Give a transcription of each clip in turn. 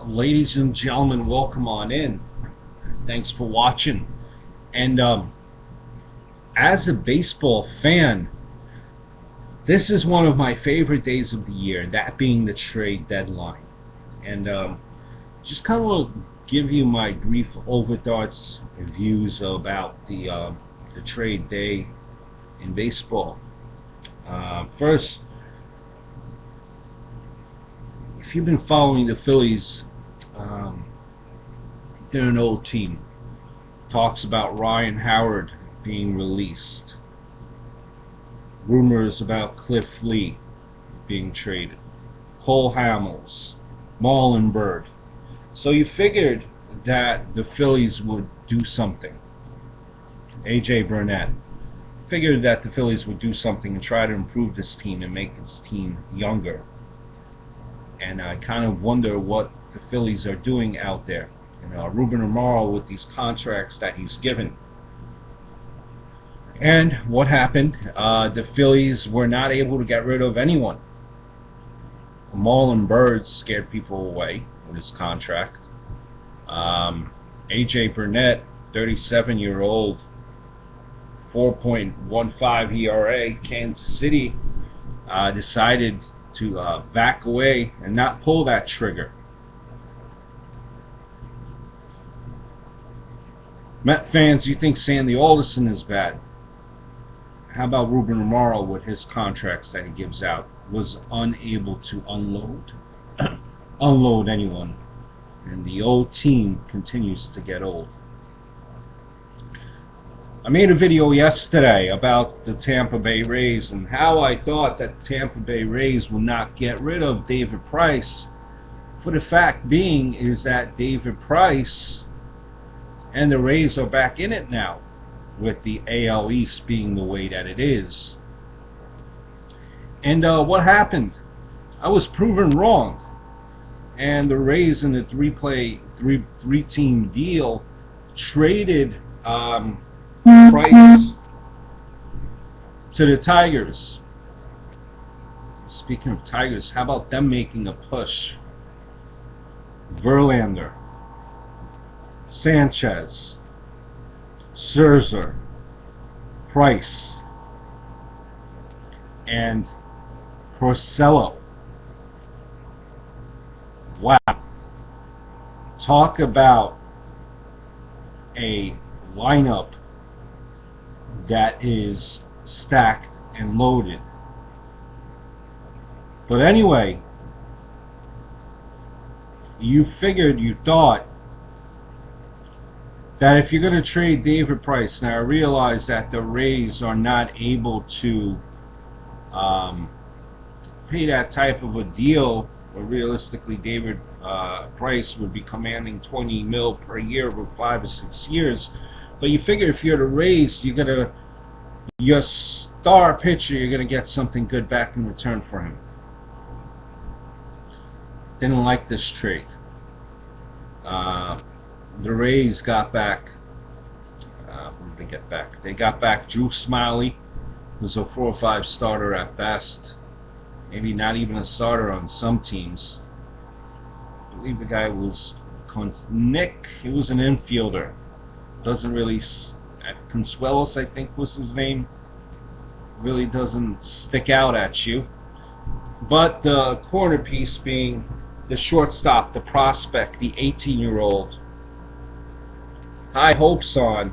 Ladies and gentlemen, welcome on in. Thanks for watching. And as a baseball fan, this is one of my favorite days of the year, that being the trade deadline. And just kind of want to give you my brief overthoughts and views about the trade day in baseball. First, if you've been following the Phillies, they're an old team. Talks about Ryan Howard being released. Rumors about Cliff Lee being traded. Cole Hamels, Marlon Byrd. So you figured that the Phillies would do something. A.J. Burnett figured that the Phillies would do something and try to improve this team and make this team younger. And I kind of wonder what the Phillies are doing out there. Ruben Amaro with these contracts that he's given. And what happened? The Phillies were not able to get rid of anyone. Marlon Byrd scared people away with his contract. A.J. Burnett, 37-year-old, 4.15 ERA, Kansas City, decided to back away and not pull that trigger. Met fans, you think Sandy Alderson is bad. How about Ruben Amaro with his contracts that he gives out? Was unable to unload anyone. And the old team continues to get old. I made a video yesterday about the Tampa Bay Rays and how I thought that the Tampa Bay Rays would not get rid of David Price. For the fact being is that David Price and the Rays are back in it now, with the AL East being the way that it is. And what happened? I was proven wrong. And the Rays in the three-team deal traded Price to the Tigers. Speaking of Tigers, how about them making a push? Verlander, Sanchez, Scherzer, Price, and Porcello. Wow. Talk about a lineup that is stacked and loaded. But anyway, you thought that if you're going to trade David Price, now I realize that the Rays are not able to pay that type of a deal, where realistically David Price would be commanding $20 million per year over 5 or 6 years. But you figure if you're the Rays, your star pitcher, you're gonna get something good back in return for him. Didn't like this trade. The Rays got back. What did they get back? They got back Drew Smyly, who's a 4 or 5 starter at best. Maybe not even a starter on some teams. I believe the guy was Nick. He was an infielder. Doesn't really, Consuelos I think was his name. Really doesn't stick out at you. But the corner piece being the shortstop, the prospect, the 18-year-old. High hopes on,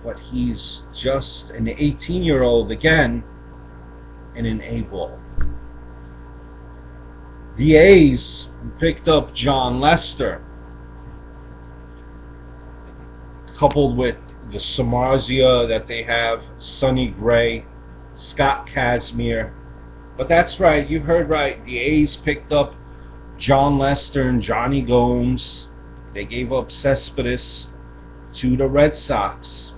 but he's just an 18-year-old again in an A-ball. The A's picked up John Lester, coupled with the Samardzija that they have, Sonny Gray, Scott Kazmir. But that's right, you heard right, the A's picked up John Lester and Johnny Gomes. They gave up Cespedes to the Red Sox.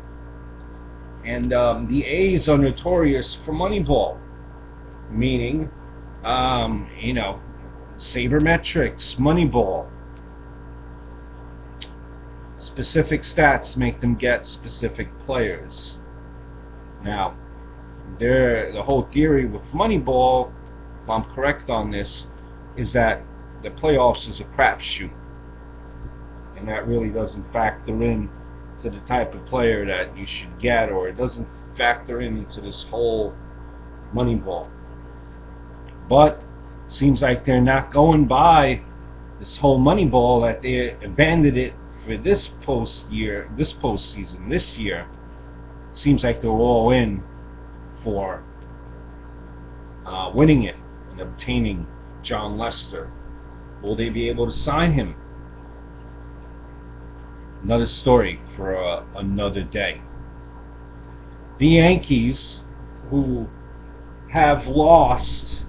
And the A's are notorious for Moneyball, meaning, sabermetrics, Moneyball. Specific stats make them get specific players. Now, the whole theory with Moneyball, if I'm correct on this, is that the playoffs is a crapshoot. and that really doesn't factor in to the type of player that you should get, or it doesn't factor into this whole Moneyball. But seems like they're not going by this whole Moneyball, that they abandoned it for this postseason this year. Seems like they're all in for winning it and obtaining John Lester. Will they be able to sign him? Another story for another day. The Yankees, who have lost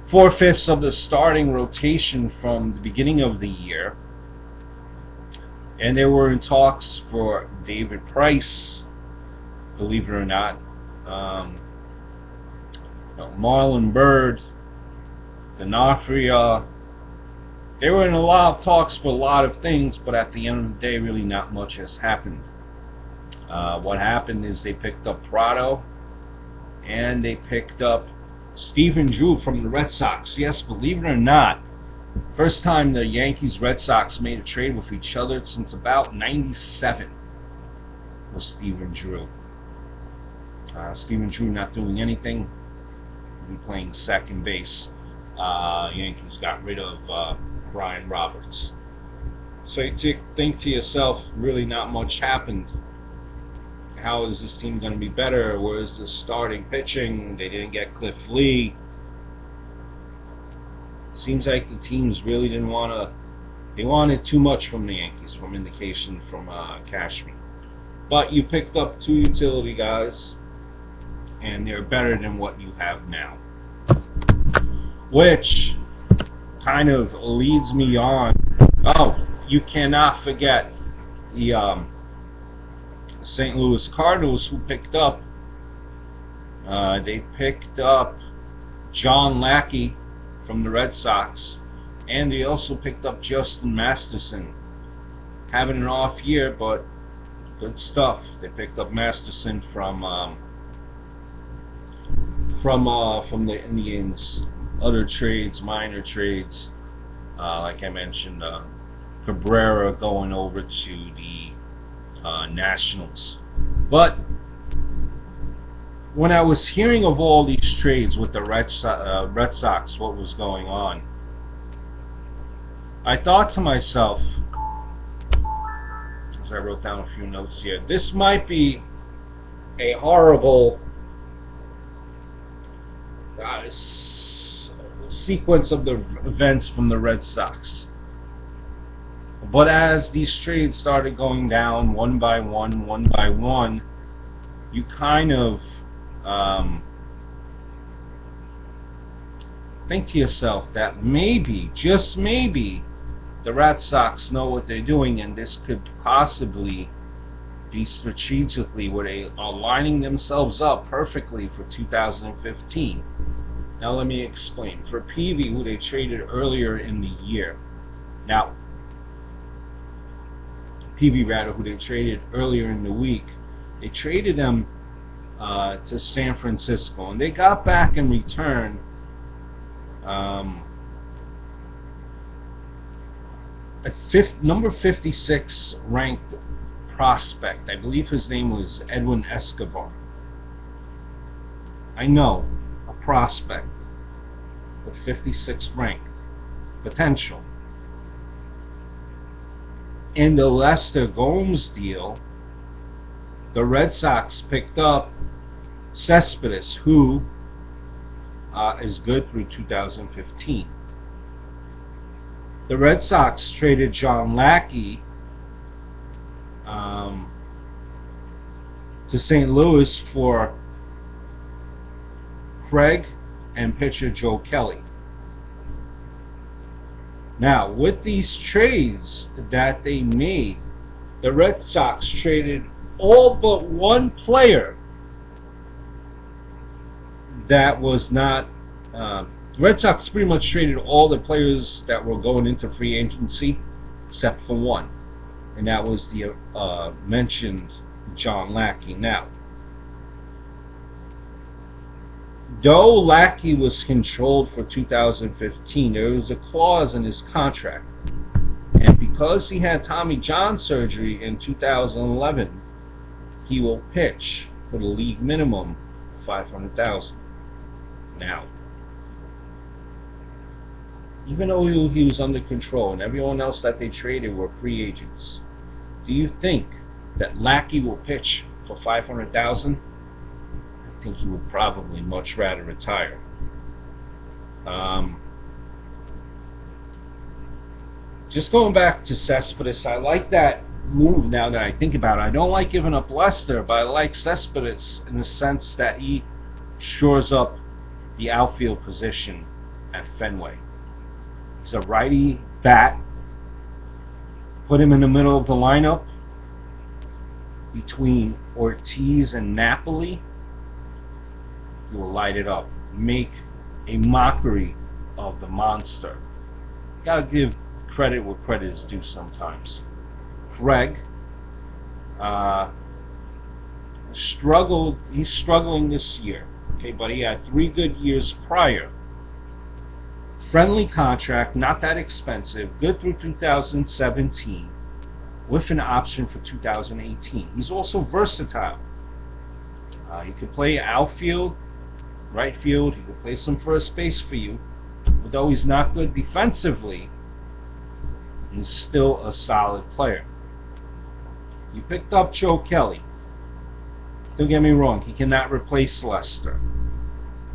4/5 of the starting rotation from the beginning of the year, and they were in talks for David Price, believe it or not, Marlon Byrd, D'Onofrio. They were in a lot of talks for a lot of things, but at the end of the day, really not much has happened. What happened is they picked up Prado, and they picked up Stephen Drew from the Red Sox. Yes, believe it or not, first time the Yankees-Red Sox made a trade with each other since about '97 was Stephen Drew. Stephen Drew not doing anything, he'll be playing second base. Yankees got rid of Brian Roberts. So you think to yourself, really not much happened. How is this team going to be better? Where's the starting pitching? They didn't get Cliff Lee. Seems like the teams really didn't want to. They wanted too much from the Yankees, from indication from Cashman. But you picked up two utility guys, and they're better than what you have now. Which kind of leads me on. Oh, you cannot forget the St. Louis Cardinals, who picked up. They picked up John Lackey from the Red Sox, and they also picked up Justin Masterson. Having an off year, but good stuff. They picked up Masterson from the Indians. Other trades, minor trades, like I mentioned, Cabrera going over to the Nationals. But when I was hearing of all these trades with the Red Sox, what was going on, I thought to myself, as I wrote down a few notes here, this might be a horrible sequence of the events from the Red Sox. But as these trades started going down one by one, you kind of think to yourself that maybe, just maybe, the Red Sox know what they're doing, and this could possibly be strategically where they are lining themselves up perfectly for 2015. Now let me explain. For Peavy, who they traded earlier in the year. Now, Peavy rather, who they traded earlier in the week, they traded them to San Francisco, and they got back in return number 56 ranked prospect. I believe his name was Edwin Escobar. I know, a prospect, but 56 ranked potential. In the Lester Gomes deal, the Red Sox picked up Cespedes, who is good through 2015. The Red Sox traded John Lackey to St. Louis for Craig and pitcher Joe Kelly. Now, with these trades that they made, the Red Sox traded all but one player that was not. Red Sox pretty much traded all the players that were going into free agency except for one, and that was the mentioned John Lackey. Now, though Lackey was controlled for 2015, there was a clause in his contract, and because he had Tommy John surgery in 2011, he will pitch for the league minimum $500,000. Now, even though he was under control and everyone else that they traded were free agents, do you think that Lackey will pitch for $500,000? I think he would probably much rather retire. Just going back to Cespedes, I like that move now that I think about it. I don't like giving up Lester, but I like Cespedes in the sense that he shores up the outfield position at Fenway. He's a righty bat. Put him in the middle of the lineup between Ortiz and Napoli. He will light it up. Make a mockery of the monster. Gotta give credit where credit is due sometimes. Craig struggled. He's struggling this year. Okay, but he had 3 good years prior. Friendly contract, not that expensive, good through 2017, with an option for 2018. He's also versatile. He could play outfield, right field, he could play some first base for you. Although he's not good defensively, he's still a solid player. You picked up Joe Kelly. Don't get me wrong, he cannot replace Lester.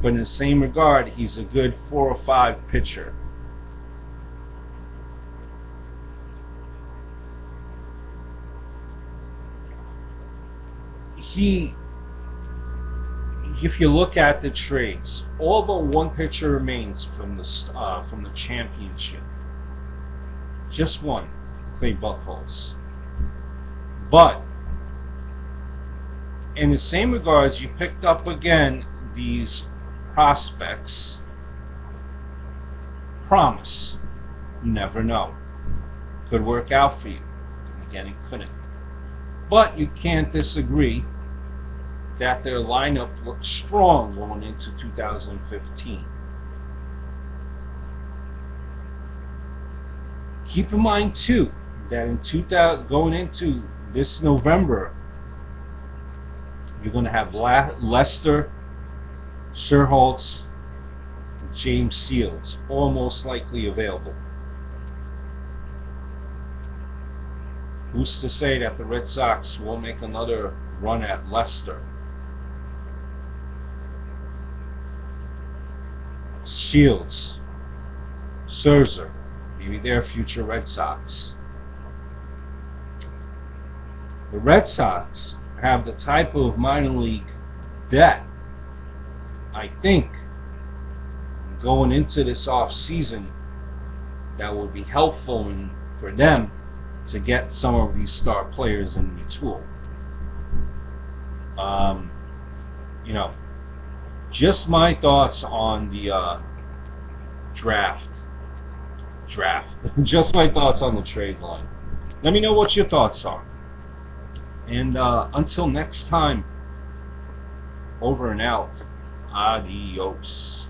But in the same regard, he's a good 4 or 5 pitcher. If you look at the trades, all but 1 pitcher remains from the championship. Just 1, Clay Buchholz. But in the same regards, you picked up again these prospects. Promise. You never know. Could work out for you. Again, it couldn't. But you can't disagree that their lineup looks strong going into 2015. Keep in mind too that in going into this November, you're going to have Lester, Sherholtz, and James Seals all most likely available. Who's to say that the Red Sox will make another run at Lester? Shields, Scherzer, maybe they're future Red Sox. The Red Sox have the type of minor league debt, I think, going into this off season, that would be helpful for them to get some of these star players in retool. You know, just my thoughts on the draft. Just my thoughts on the trade line. Let me know what your thoughts are. And until next time, over and out. Adios.